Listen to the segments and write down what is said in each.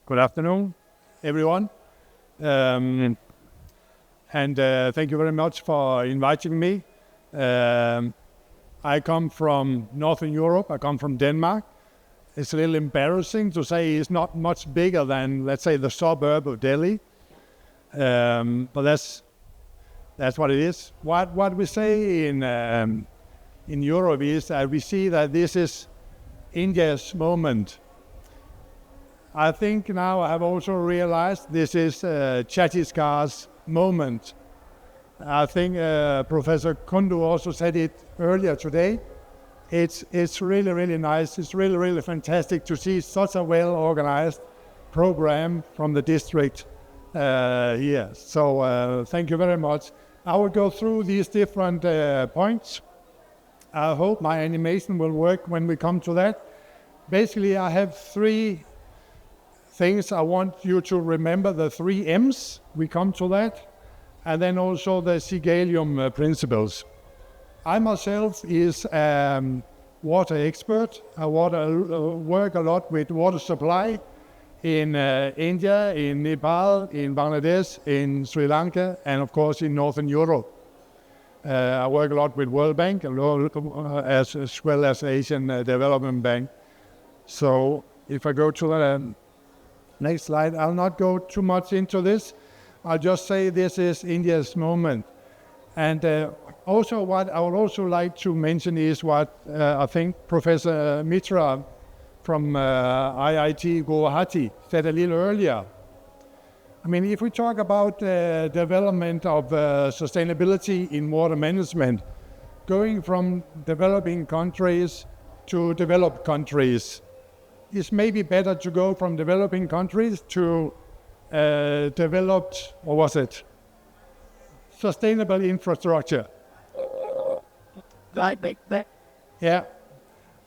Good afternoon, everyone. And thank you very much for inviting me. I come from Northern Europe. I come from Denmark. It's a little embarrassing to say it's not much bigger than, let's say, the suburb of Delhi. But that's what it is. What we say in Europe is that we see that this is India's moment. I think now I have also realized this is Chhattisgarh's moment. I think Professor Kundu also said it earlier today. It's really, really nice. It's really, really fantastic to see such a well-organized program from the district here. So thank you very much. I will go through these different points. I hope my animation will work when we come to that. Basically, I have three things I want you to remember, the 3 M's, we come to that, and then also the Sigalium principles. I myself is a water expert. I work a lot with water supply in India, in Nepal, in Bangladesh, in Sri Lanka, and of course in Northern Europe. I work a lot with World Bank as well as Asian Development Bank. So if I go to the next slide, I'll not go too much into this. I'll just say this is India's moment. And also what I would also like to mention is what I think Professor Mitra from IIT Guwahati said a little earlier. I mean, if we talk about development of sustainability in water management, going from developing countries to developed countries, it's maybe better to go from developing countries to developed, or was it? Sustainable infrastructure. Yeah.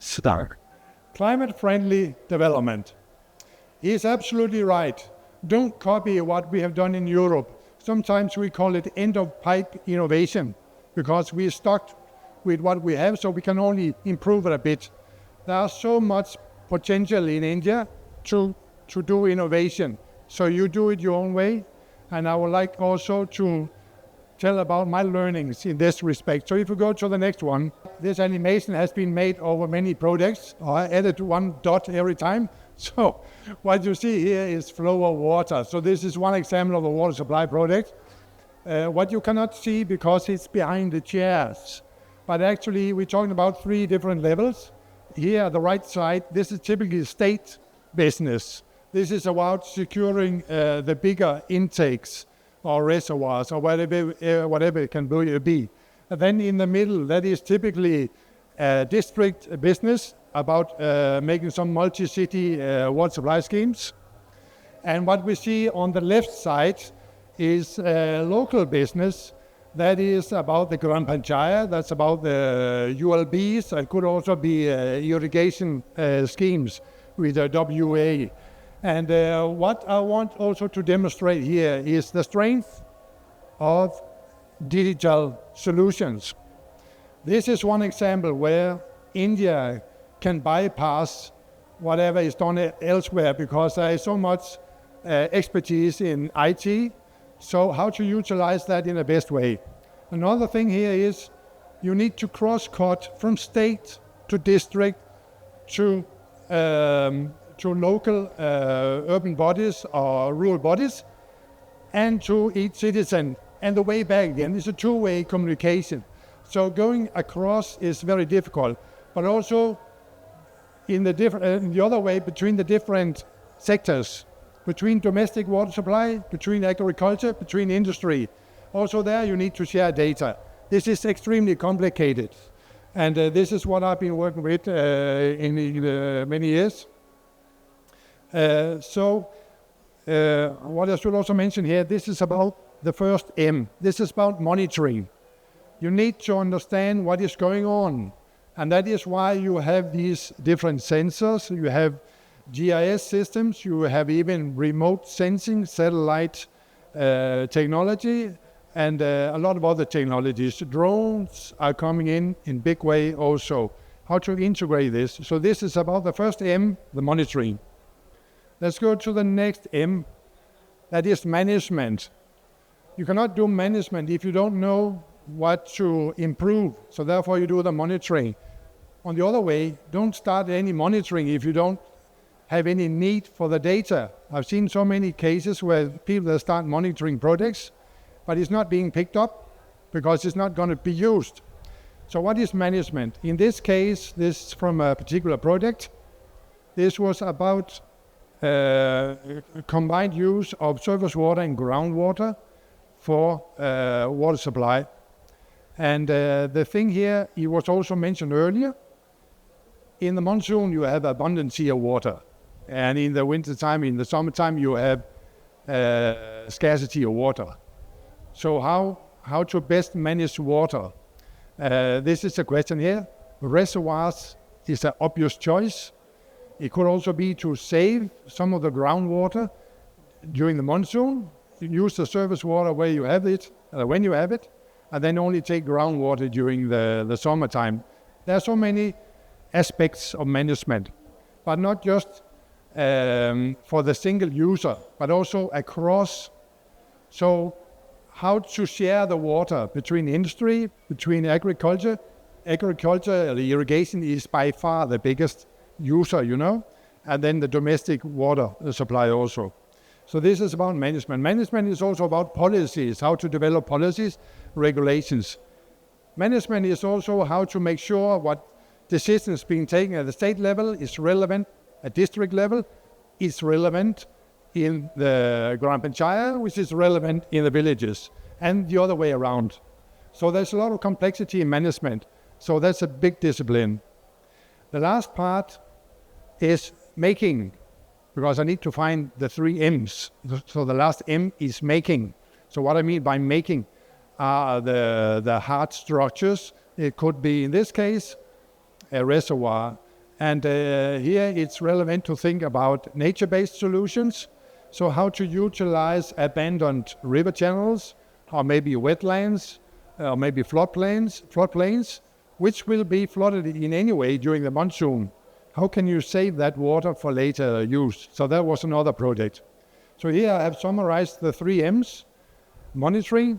Start. Climate-friendly development. He's absolutely right. Don't copy what we have done in Europe. Sometimes we call it end-of-pipe innovation because we're stuck with what we have, so we can only improve it a bit. There's so much potential in India to do innovation. So you do it your own way. And I would like also to tell about my learnings in this respect. So if we go to the next one, this animation has been made over many projects. I added 1 dot every time. So what you see here is flow of water. So this is one example of a water supply project. What you cannot see because it's behind the chairs. But actually we're talking about 3 different levels. Here at the right side, this is typically state business. This is about securing the bigger intakes or reservoirs or whatever it can be. And then in the middle, that is typically district business about making some multi-city water supply schemes. And what we see on the left side is local business. That is about the Gram Panchayat, that's about the ULBs. It could also be irrigation schemes with the WA. And what I want also to demonstrate here is the strength of digital solutions. This is one example where India can bypass whatever is done elsewhere because there is so much expertise in IT. So how to utilize that in the best way. Another thing here is you need to cross-cut from state to district to local urban bodies or rural bodies and to each citizen. And the way back again is a 2-way communication. So going across is very difficult, but also in the other way between the different sectors. Between domestic water supply, between agriculture, between industry. Also there you need to share data. This is extremely complicated. And this is what I've been working with in many years. What I should also mention here, this is about the first M. This is about monitoring. You need to understand what is going on. And that is why you have these different sensors. You have GIS systems, you have even remote sensing, satellite technology, and a lot of other technologies. Drones are coming in big way also. How to integrate this. So this is about the first M, the monitoring. Let's go to the next M. That is management. You cannot do management if you don't know what to improve. So therefore you do the monitoring. On the other way, don't start any monitoring if you don't have any need for the data. I've seen so many cases where people that start monitoring projects, but it's not being picked up because it's not going to be used. So what is management? In this case, this is from a particular project. This was about combined use of surface water and groundwater for water supply. And the thing here, it was also mentioned earlier, in the monsoon you have abundance of water. And in the winter time, in the summertime, you have scarcity of water. So how to best manage water? This is a question here. Reservoirs is an obvious choice. It could also be to save some of the groundwater during the monsoon, use the surface water where you have it, when you have it, and then only take groundwater during the summertime. There are so many aspects of management, but not just for the single user, but also across. So how to share the water between industry, between agriculture. Agriculture, the irrigation is by far the biggest user, and then the domestic water supply also. So this is about management. Management is also about policies, how to develop policies, regulations. Management is also how to make sure what decisions being taken at the state level is relevant at district level, is relevant in the Grand Panchayat, which is relevant in the villages, and the other way around. So there's a lot of complexity in management. So that's a big discipline. The last part is making, because I need to find the 3 M's. So the last M is making. So what I mean by making are the hard structures. It could be, in this case, a reservoir. And here it's relevant to think about nature-based solutions. So how to utilize abandoned river channels, or maybe wetlands, or maybe floodplains, which will be flooded in any way during the monsoon. How can you save that water for later use? So that was another project. So here I have summarized the 3 M's: monitoring,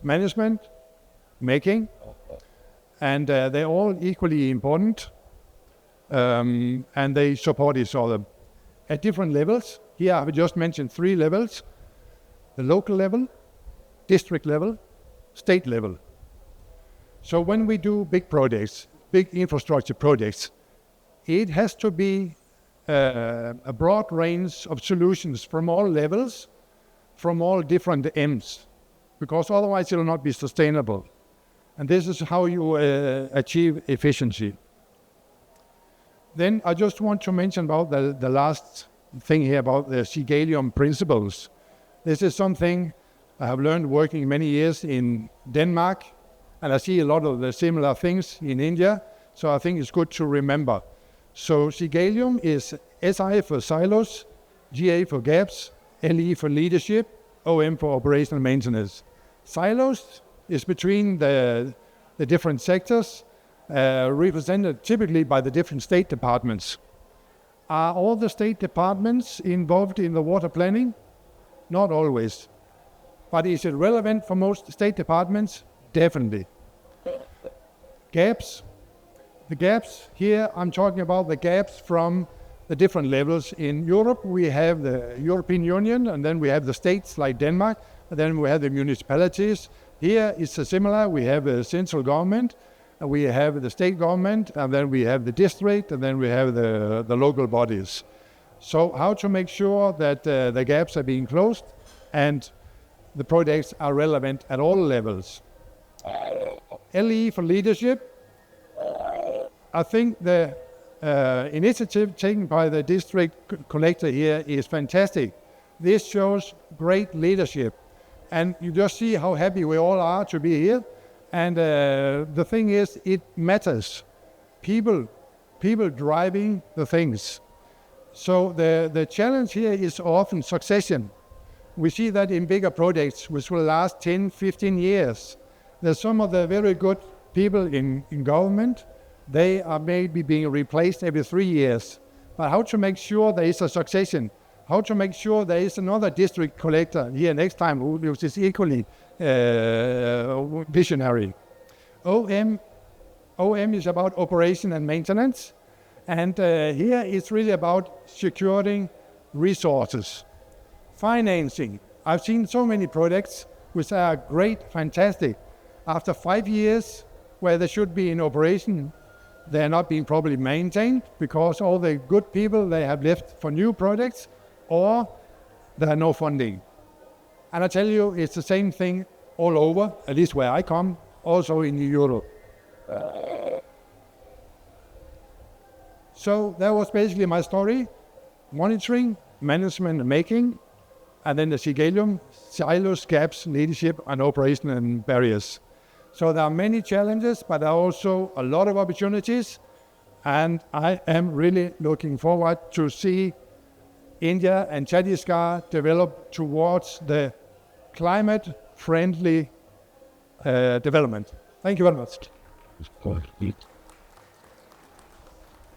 management, making, and they're all equally important, and they support each other at different levels. Here I've just mentioned 3 levels: the local level, district level, state level. So when we do big projects, big infrastructure projects, it has to be a broad range of solutions from all levels, from all different M's, because otherwise it will not be sustainable. And this is how you achieve efficiency. Then I just want to mention about the last thing here about the Sigalium principles. This is something I have learned working many years in Denmark, and I see a lot of the similar things in India, so I think it's good to remember. So Sigalium is SI for silos, GA for gaps, LE for leadership, OM for operational maintenance. Silos is between the different sectors, represented typically by the different state departments. Are all the state departments involved in the water planning? Not always. But is it relevant for most state departments? Definitely. Gaps. The gaps here, I'm talking about the gaps from the different levels. In Europe, we have the European Union, and then we have the states like Denmark, and then we have the municipalities. Here it's similar. We have the central government, and we have the state government, and then we have the district, and then we have the local bodies. So how to make sure that the gaps are being closed and the projects are relevant at all levels. LE for leadership. I think the initiative taken by the district collector here is fantastic. This shows great leadership. And you just see how happy we all are to be here. And the thing is, it matters. People driving the things. So the challenge here is often succession. We see that in bigger projects, which will last 10, 15 years. There's some of the very good people in government. They are maybe being replaced every 3 years. but how to make sure there is a succession, how to make sure there is another district collector here next time who is equally visionary. OM is about operation and maintenance, and here it's really about securing resources. Financing. I've seen so many projects which are great, fantastic. After 5 years, where they should be in operation, they're not being properly maintained because all the good people, they have left for new projects, or there are no funding. And I tell you, it's the same thing all over, at least where I come, also in Europe. So that was basically my story: monitoring, management, and making, and then the Sigalium, silos, gaps, leadership, and operation and barriers. So there are many challenges, but there are also a lot of opportunities, and I am really looking forward to see India and Chhattisgarh develop towards the climate-friendly development. Thank you very much.